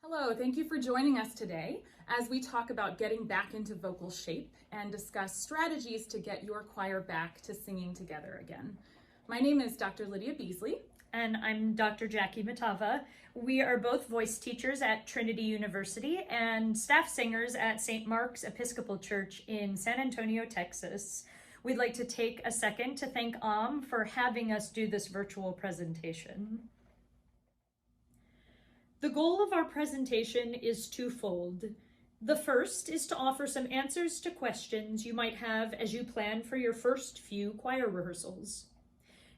Hello, thank you for joining us today as we talk about getting back into vocal shape and discuss strategies to get your choir back to singing together again. My name is Dr. Lydia Beasley. And I'm Dr. Jacquelyn Matava. We are both voice teachers at Trinity University and staff singers at St. Mark's Episcopal Church in San Antonio, Texas. We'd like to take a second to thank for having us do this virtual presentation. The goal of our presentation is twofold. The first is to offer some answers to questions you might have as you plan for your first few choir rehearsals.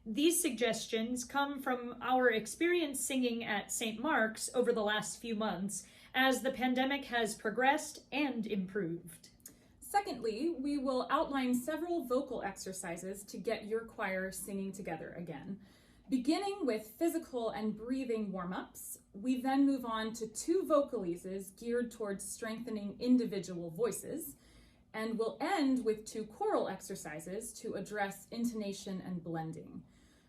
These suggestions come from our experience singing at St. Mark's over the last few months as the pandemic has progressed and improved. Secondly, we will outline several vocal exercises to get your choir singing together again. Beginning with physical and breathing warm-ups, we then move on to 2 vocalises geared towards strengthening individual voices, and we'll end with 2 choral exercises to address intonation and blending.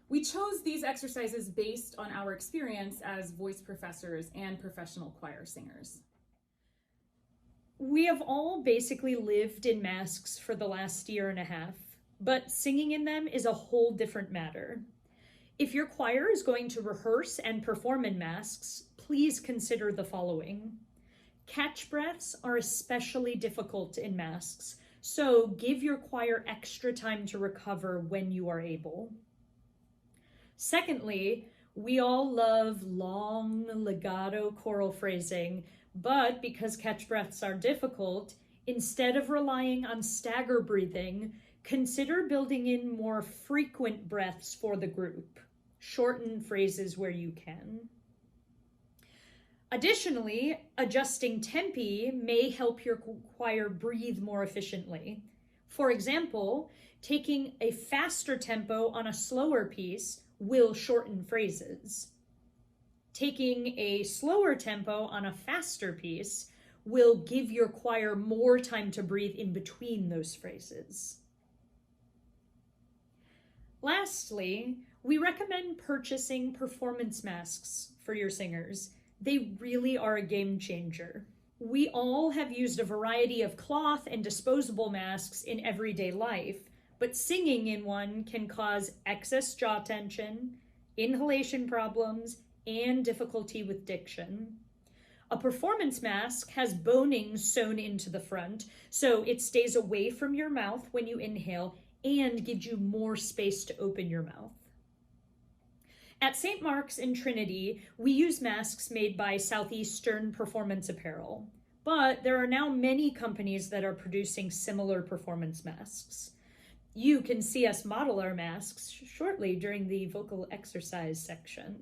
We chose these exercises based on our experience as voice professors and professional choir singers. We have all basically lived in masks for the last year and a half, but singing in them is a whole different matter. If your choir is going to rehearse and perform in masks, please consider the following. Catch breaths are especially difficult in masks, so give your choir extra time to recover when you are able. Secondly, we all love long legato choral phrasing, but because catch breaths are difficult, instead of relying on stagger breathing, consider building in more frequent breaths for the group. Shorten phrases where you can. Additionally, adjusting tempi may help your choir breathe more efficiently. For example, taking a faster tempo on a slower piece will shorten phrases. Taking a slower tempo on a faster piece will give your choir more time to breathe in between those phrases. Lastly, we recommend purchasing performance masks for your singers. They really are a game changer. We all have used a variety of cloth and disposable masks in everyday life, but singing in one can cause excess jaw tension, inhalation problems, and difficulty with diction. A performance mask has boning sewn into the front, so it stays away from your mouth when you inhale and gives you more space to open your mouth. At St. Mark's in Trinity, we use masks made by Southeastern Performance Apparel, but there are now many companies that are producing similar performance masks. You can see us model our masks shortly during the vocal exercise section.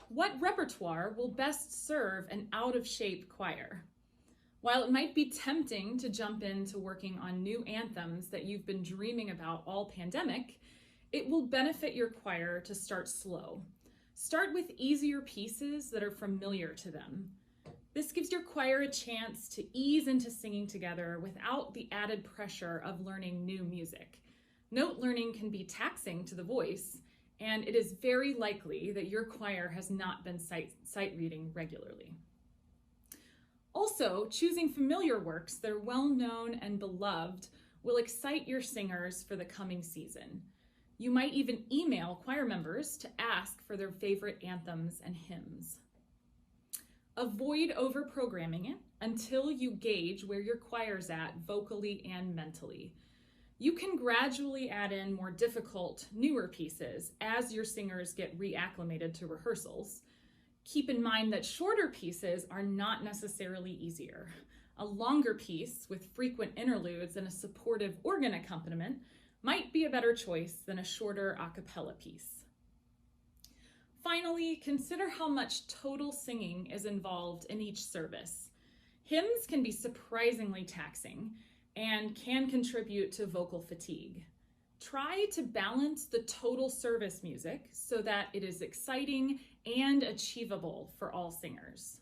What repertoire will best serve an out-of-shape choir? While it might be tempting to jump into working on new anthems that you've been dreaming about all pandemic, it will benefit your choir to start slow. Start with easier pieces that are familiar to them. This gives your choir a chance to ease into singing together without the added pressure of learning new music. Note learning can be taxing to the voice, and it is very likely that your choir has not been sight reading regularly. Also, choosing familiar works that are well-known and beloved will excite your singers for the coming season. You might even email choir members to ask for their favorite anthems and hymns. Avoid over-programming it until you gauge where your choir's at vocally and mentally. You can gradually add in more difficult, newer pieces as your singers get reacclimated to rehearsals. Keep in mind that shorter pieces are not necessarily easier. A longer piece with frequent interludes and a supportive organ accompaniment might be a better choice than a shorter a cappella piece. Finally, consider how much total singing is involved in each service. Hymns can be surprisingly taxing and can contribute to vocal fatigue. Try to balance the total service music so that it is exciting and achievable for all singers.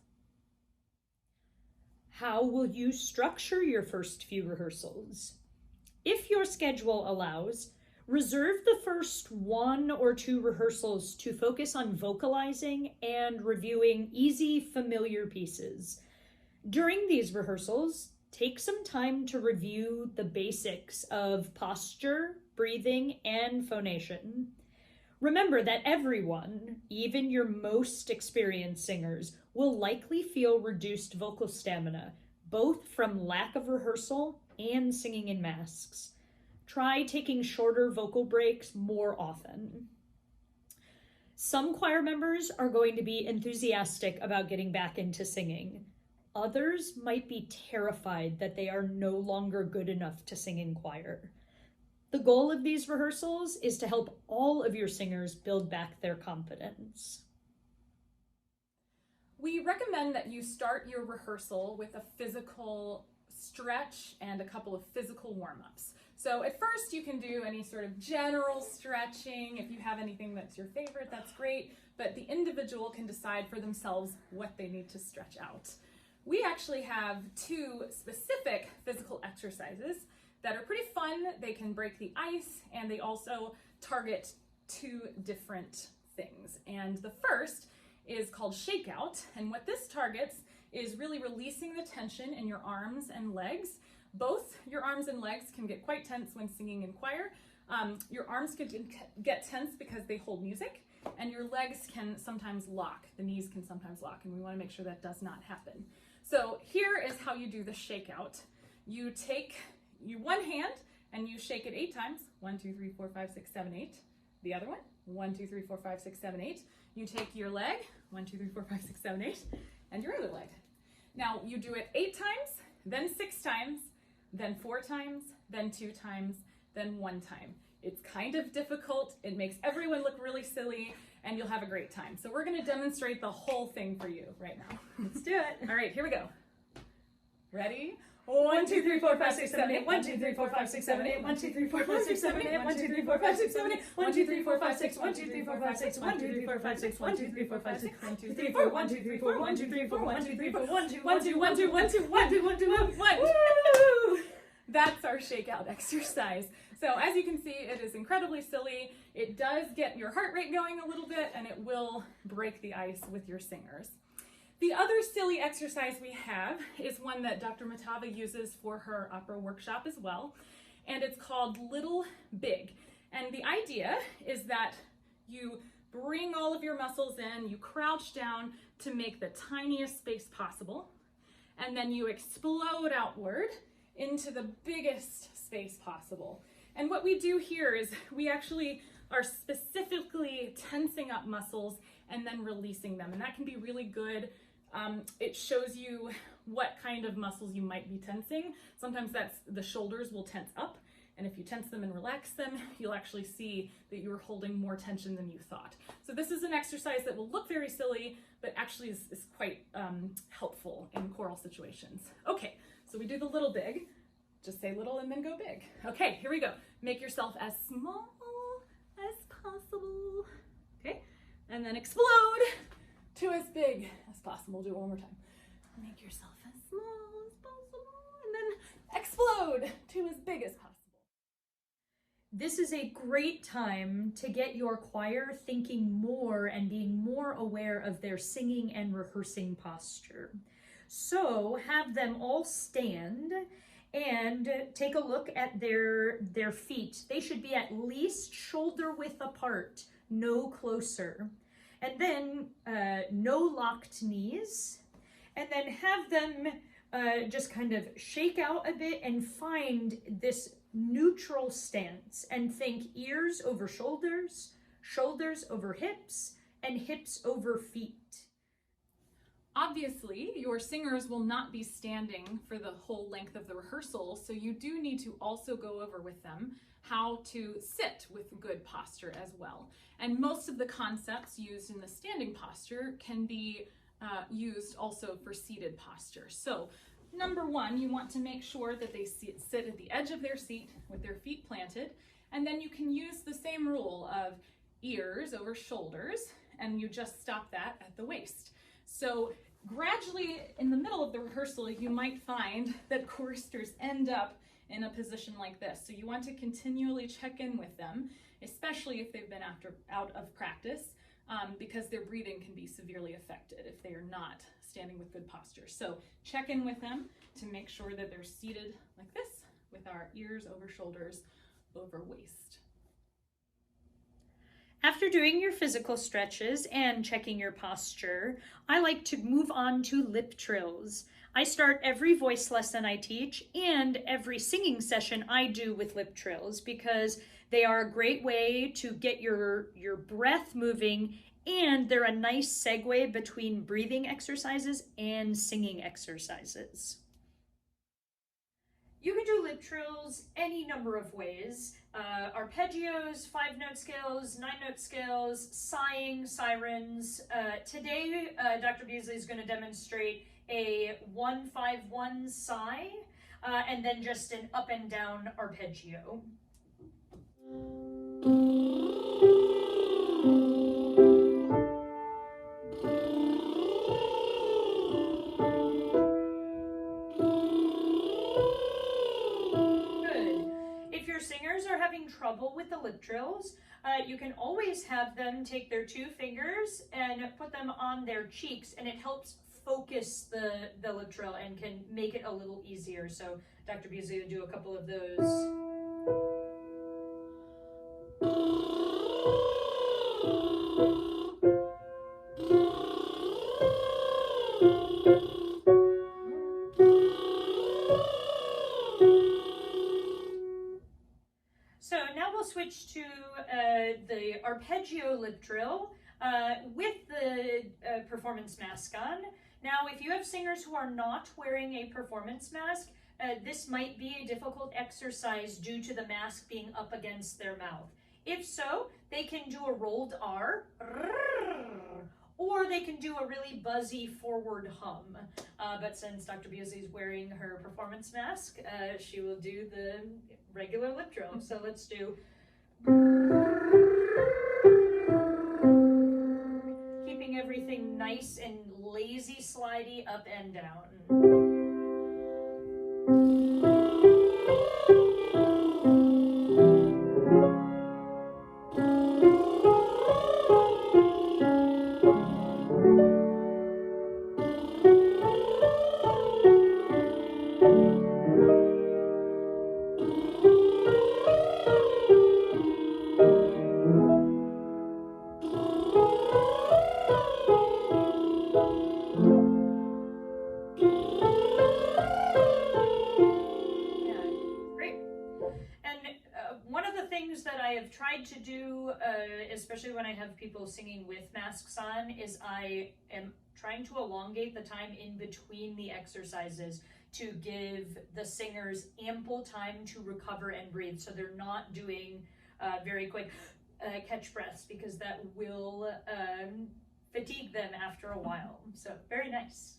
How will you structure your first few rehearsals? If your schedule allows, Reserve the first 1 or 2 rehearsals to focus on vocalizing and reviewing easy, familiar pieces. During these rehearsals, take some time to review the basics of posture, breathing, and phonation. Remember that everyone, even your most experienced singers, will likely feel reduced vocal stamina, both from lack of rehearsal and singing in masks. Try taking shorter vocal breaks more often. Some choir members are going to be enthusiastic about getting back into singing. Others might be terrified that they are no longer good enough to sing in choir. The goal of these rehearsals is to help all of your singers build back their confidence. We recommend that you start your rehearsal with a physical stretch and a couple of physical warm-ups. So at first you can do any sort of general stretching. If you have anything that's your favorite, that's great, but the individual can decide for themselves what they need to stretch out. We actually have 2 specific physical exercises that are pretty fun. They can break the ice, and they also target 2 different things. And the first is called Shakeout, and what this targets is really releasing the tension in your arms and legs. Both your arms and legs can get quite tense when singing in choir. Your arms can get tense because they hold music, and your legs can sometimes lock. The knees can sometimes lock, and we want to make sure that does not happen. So here is how you do the shakeout. You take one hand and you shake it 8 times. 1, 2, 3, 4, 5, 6, 7, 8. The other one. 1, 2, 3, 4, 5, 6, 7, 8. You take your leg. 1, 2, 3, 4, 5, 6, 7, 8. And your other leg. Now you do it 8 times, then 6 times, then 4 times, then 2 times, then 1 time. It's kind of difficult. It makes everyone look really silly, and you'll have a great time. So we're going to demonstrate the whole thing for you right now. Let's do it. All right, here we go. Ready? 1, 2, 3, 4, 5, 6, 7, 8. 1, 2, 3, 4, 5, 6, 7, 8. 1, 2, 3, 4, 5, 6, 7, 8. 1, 2, 3, 4, 5, 6, 7, 8. 1, 2, 3, 4, 5, 6. 1, 2, 3, 4, 5, 6. 1, 2, 3, 4, 5, 6. 1, 2, 3, 4, 5, 6. 1, 2, 3, 4. 1, 2, 3, 4. 1, 2, 3, 4. 1, 2, 3, 4. 1, 2, 1, 2, 1, 2, 1, 2, 1, 2, 1, 2, 1. Woo! That's our shakeout exercise. So as you can see, it is incredibly silly. It does get your heart rate going a little bit, and it will break the ice with your singers. The other silly exercise we have is one that Dr. Matava uses for her opera workshop as well, and it's called Little Big. And the idea is that you bring all of your muscles in, you crouch down to make the tiniest space possible, and then you explode outward into the biggest space possible. And what we do here is we actually are specifically tensing up muscles and then releasing them, and that can be really good. It shows you what kind of muscles you might be tensing. Sometimes that's the shoulders will tense up, and if you tense them and relax them, you'll actually see that you're holding more tension than you thought. So this is an exercise that will look very silly, but actually is quite helpful in choral situations. Okay, so we do the little big. Just say little and then go big. Okay, here we go. Make yourself as small as possible. Okay, and then explode to as big as possible. Do it one more time. Make yourself as small as possible, and then explode to as big as possible. This is a great time to get your choir thinking more and being more aware of their singing and rehearsing posture. So have them all stand and take a look at their feet. They should be at least shoulder width apart, no closer. And then no locked knees. And then have them just kind of shake out a bit and find this neutral stance and think ears over shoulders, shoulders over hips, and hips over feet. Obviously, your singers will not be standing for the whole length of the rehearsal, so you do need to also go over with them how to sit with good posture as well. And most of the concepts used in the standing posture can be used also for seated posture. So, number 1, you want to make sure that they sit at the edge of their seat with their feet planted, and then you can use the same rule of ears over shoulders, and you just stop that at the waist. So gradually in the middle of the rehearsal, you might find that choristers end up in a position like this. So you want to continually check in with them, especially if they've been out of practice, because their breathing can be severely affected if they are not standing with good posture. So check in with them to make sure that they're seated like this with our ears over shoulders, over waist. After doing your physical stretches and checking your posture, I like to move on to lip trills. I start every voice lesson I teach and every singing session I do with lip trills because they are a great way to get your breath moving, and they're a nice segue between breathing exercises and singing exercises. You can do lip trills any number of ways. Arpeggios, 5-note scales, 9-note scales, sighing, sirens. Today, Dr. Beasley is going to demonstrate a 1-5-1 sigh, and then just an up and down arpeggio. Singers are having trouble with the lip trills, you can always have them take their 2 fingers and put them on their cheeks, and it helps focus the lip trill and can make it a little easier. So Dr. Beasley will do a couple of those. Switch to the arpeggio lip trill with the performance mask on. Now, if you have singers who are not wearing a performance mask, this might be a difficult exercise due to the mask being up against their mouth. If so, they can do a rolled R, or they can do a really buzzy forward hum. But since Dr. Beasley is wearing her performance mask, she will do the regular lip trill. So let's do keeping everything nice and lazy slidey up and down. To do, especially when I have people singing with masks on, is I am trying to elongate the time in between the exercises to give the singers ample time to recover and breathe, so they're not doing very quick catch breaths, because that will fatigue them after a while. So very nice.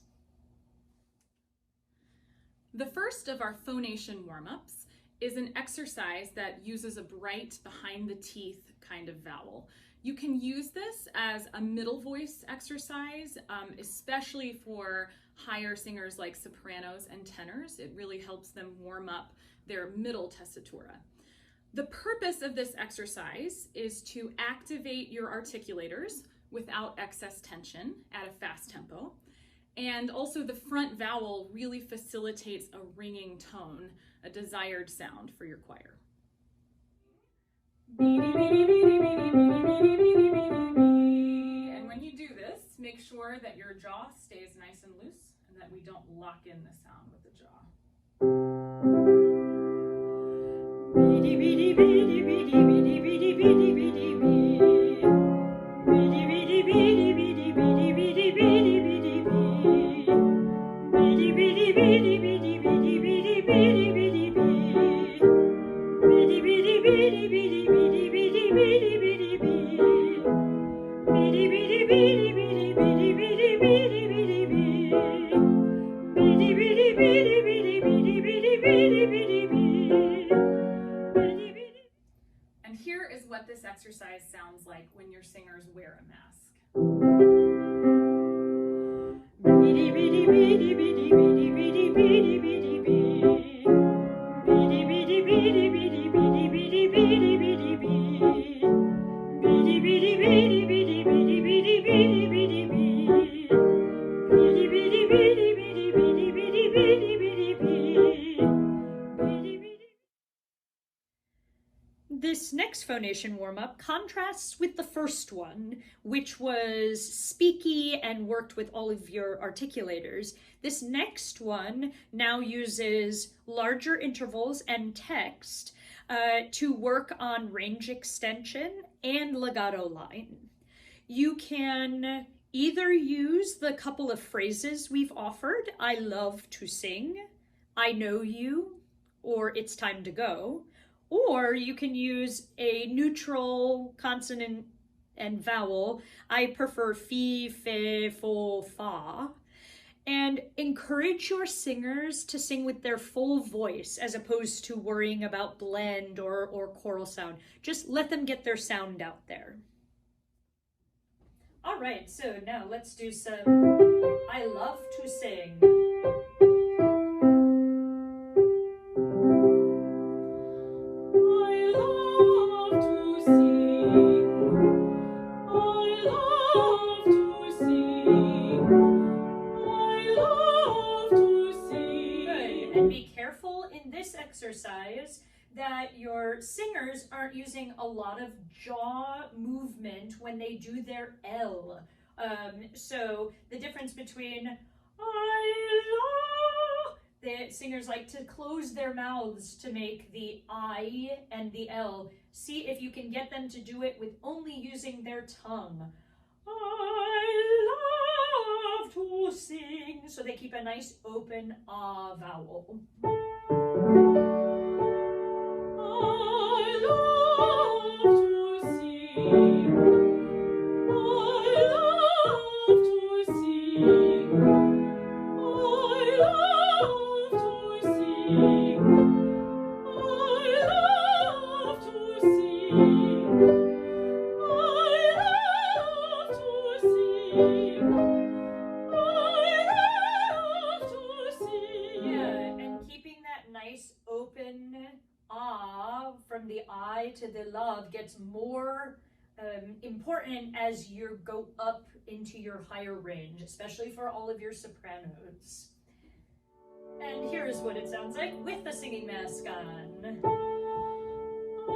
The first of our phonation warm-ups is an exercise that uses a bright behind the teeth kind of vowel. You can use this as a middle voice exercise, especially for higher singers like sopranos and tenors. It really helps them warm up their middle tessitura. The purpose of this exercise is to activate your articulators without excess tension at a fast tempo. And also the front vowel really facilitates a ringing tone, a desired sound for your choir. And when you do this, make sure that your jaw stays nice and loose and that we don't lock in the sound with the jaw. And here is what this exercise sounds like when your singers wear a mask. next phonation warm-up contrasts with the first one, which was speaky and worked with all of your articulators. This next one now uses larger intervals and text to work on range extension and legato line. You can either use the couple of phrases we've offered, I love to sing, I know you, or it's time to go, or you can use a neutral consonant and vowel. I prefer fi, fe, fo, fa. And encourage your singers to sing with their full voice as opposed to worrying about blend or choral sound. Just let them get their sound out there. All right, so now let's do some I love to sing. I love to sing. I love to sing. I love to sing. Good. And be careful in this exercise that your singers aren't using a lot of jaw movement when they do their L. So the difference between I love, the singers like to close their mouths to make the I and the L. See if you can get them to do it with only using their tongue. I love to sing. So they keep a nice open ah vowel. I love to sing. I love to sing. I love to sing. I love to sing. I love to sing. I love to sing. Yeah, and keeping that nice open ah from the I to the love gets more important as you go up into your higher range, especially for all of your sopranos. And here's what it sounds like with the singing mask on. I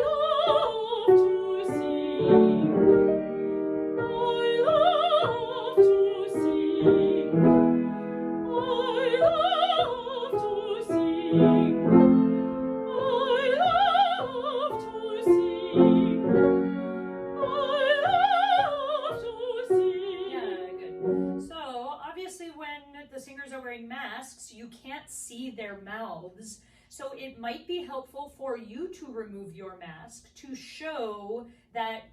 love to sing. I love to sing. I love to sing. I love to sing. I love to sing. Yeah, good. So obviously when the singers are wearing masks, you can't see their mouths. So it might be helpful for you to remove your mask to show that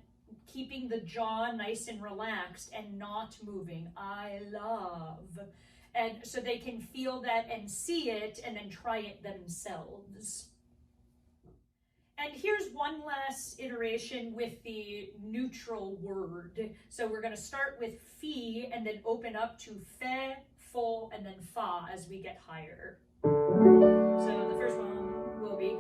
keeping the jaw nice and relaxed and not moving. I love. And so they can feel that and see it and then try it themselves. And here's one last iteration with the neutral word. So we're going to start with fi and then open up to fe, fo, and then fa as we get higher. So the first one will be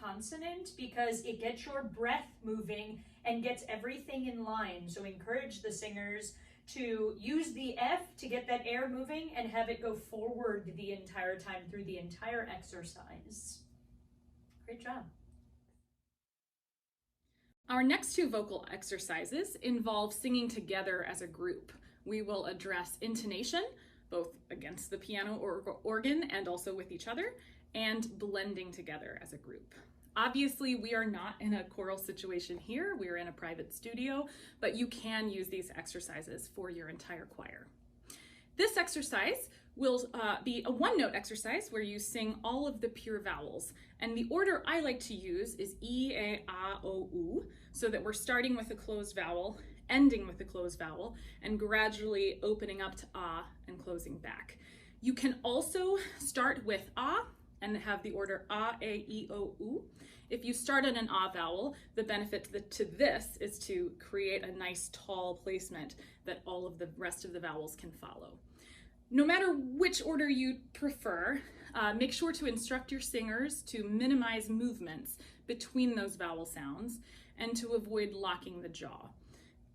consonant because it gets your breath moving and gets everything in line. So encourage the singers to use the F to get that air moving and have it go forward the entire time through the entire exercise. Great job. Our next two vocal exercises involve singing together as a group. We will address intonation, both against the piano or organ and also with each other, and blending together as a group. Obviously, we are not in a choral situation here. We're in a private studio, but you can use these exercises for your entire choir. This exercise will be a one-note exercise where you sing all of the pure vowels. And the order I like to use is E, A, A, O, U, so that we're starting with a closed vowel ending with the closed vowel and gradually opening up to ah and closing back. You can also start with ah and have the order ah, a, e, o, u. If you start at an ah vowel, the benefit to this is to create a nice tall placement that all of the rest of the vowels can follow. No matter which order you prefer, make sure to instruct your singers to minimize movements between those vowel sounds and to avoid locking the jaw.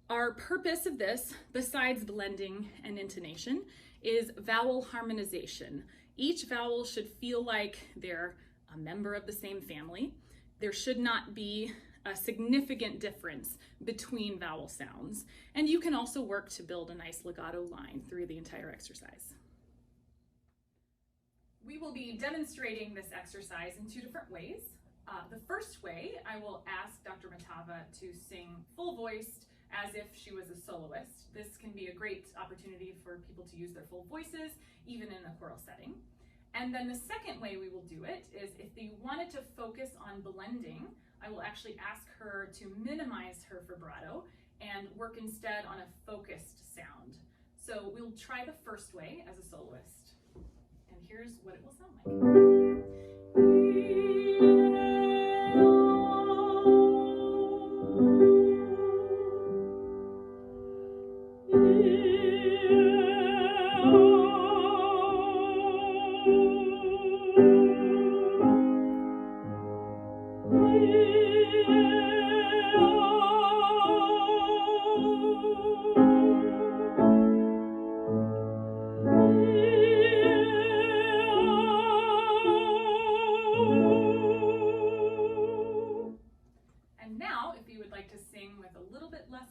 Our purpose of this, besides blending and intonation, is vowel harmonization. Each vowel should feel like they're a member of the same family. There should not be a significant difference between vowel sounds. And you can also work to build a nice legato line through the entire exercise. We will be demonstrating this exercise in two different ways. The first way, I will ask Dr. Matava to sing full voiced as if she was a soloist. This can be a great opportunity for people to use their full voices, even in a choral setting. And then the second way we will do it is if you wanted to focus on blending, I will actually ask her to minimize her vibrato and work instead on a focused sound. So we'll try the first way as a soloist. And here's what it will sound like.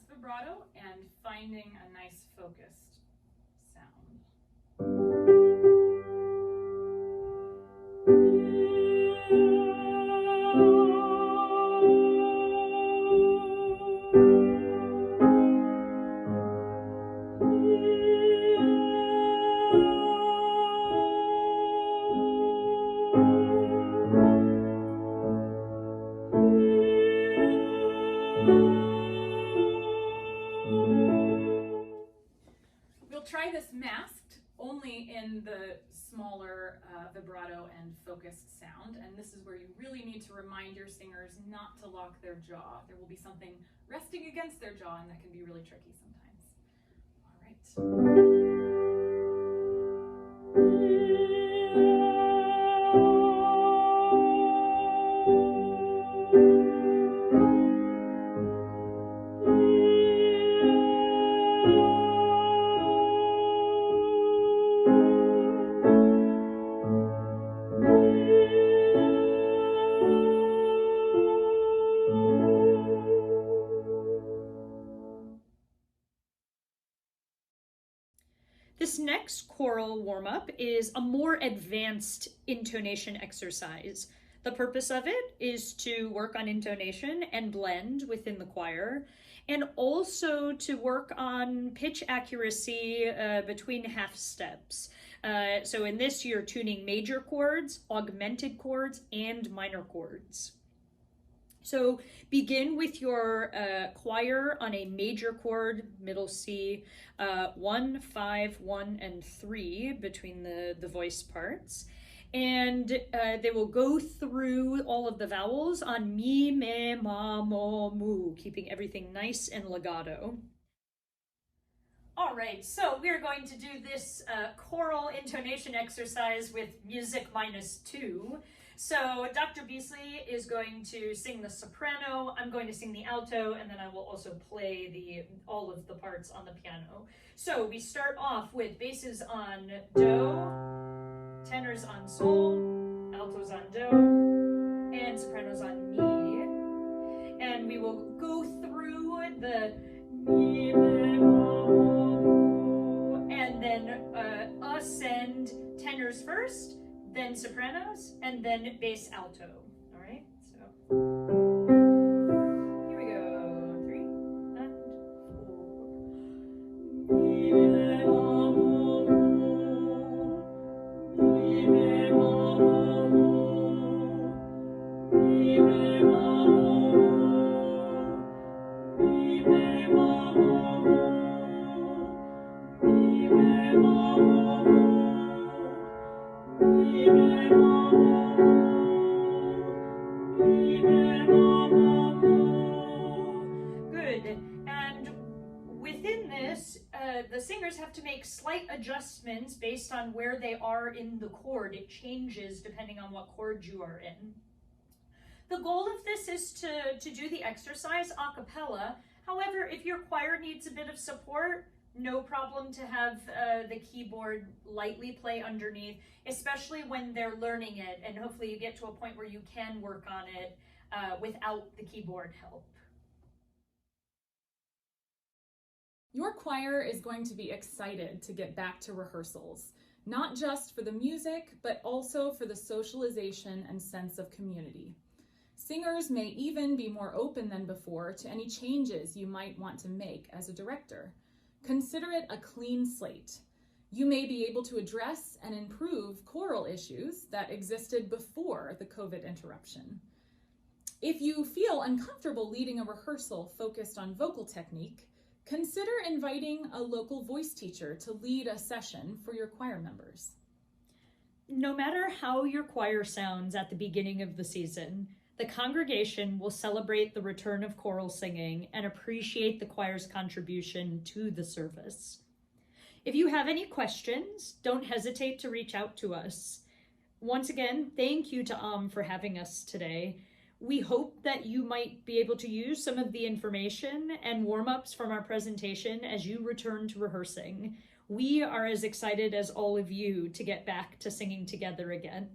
Vibrato and finding a nice focused sound. Try this masked only in the smaller vibrato and focused sound, and this is where you really need to remind your singers not to lock their jaw. There will be something resting against their jaw, and that can be really tricky sometimes. All right. This next choral warm-up is a more advanced intonation exercise. The purpose of it is to work on intonation and blend within the choir, and also to work on pitch accuracy between half steps. So in this, you're tuning major chords, augmented chords, and minor chords. So begin with your choir on a major chord, middle C, 1, 5, 1, and 3 between the voice parts. And they will go through all of the vowels on mi, me, ma, mo, mu, keeping everything nice and legato. All right, so we're going to do this choral intonation exercise with music -2. So Dr. Beasley is going to sing the soprano, I'm going to sing the alto, and then I will also play all of the parts on the piano. So we start off with basses on do, tenors on sol, altos on do, and sopranos on mi. And we will go through the mi, me, ma, mo, and then ascend tenors first, then sopranos, and then bass alto. All right, so here we go. 3 and 4. Mi, me, ma, mo, mi, me, ma, mo, mi, me, ma, mo, mi, me, ma, mo. singers have to make slight adjustments based on where they are in the chord. It changes depending on what chord you are in. The goal of this is to do the exercise a cappella. However, if your choir needs a bit of support, no problem to have the keyboard lightly play underneath, especially when they're learning it, and hopefully you get to a point where you can work on it without the keyboard help. Your choir is going to be excited to get back to rehearsals, not just for the music, but also for the socialization and sense of community. Singers may even be more open than before to any changes you might want to make as a director. Consider it a clean slate. You may be able to address and improve choral issues that existed before the COVID interruption. If you feel uncomfortable leading a rehearsal focused on vocal technique, consider inviting a local voice teacher to lead a session for your choir members. No matter how your choir sounds at the beginning of the season, the congregation will celebrate the return of choral singing and appreciate the choir's contribution to the service. If you have any questions, don't hesitate to reach out to us. Once again, thank you to for having us today. We hope that you might be able to use some of the information and warm-ups from our presentation as you return to rehearsing. We are as excited as all of you to get back to singing together again.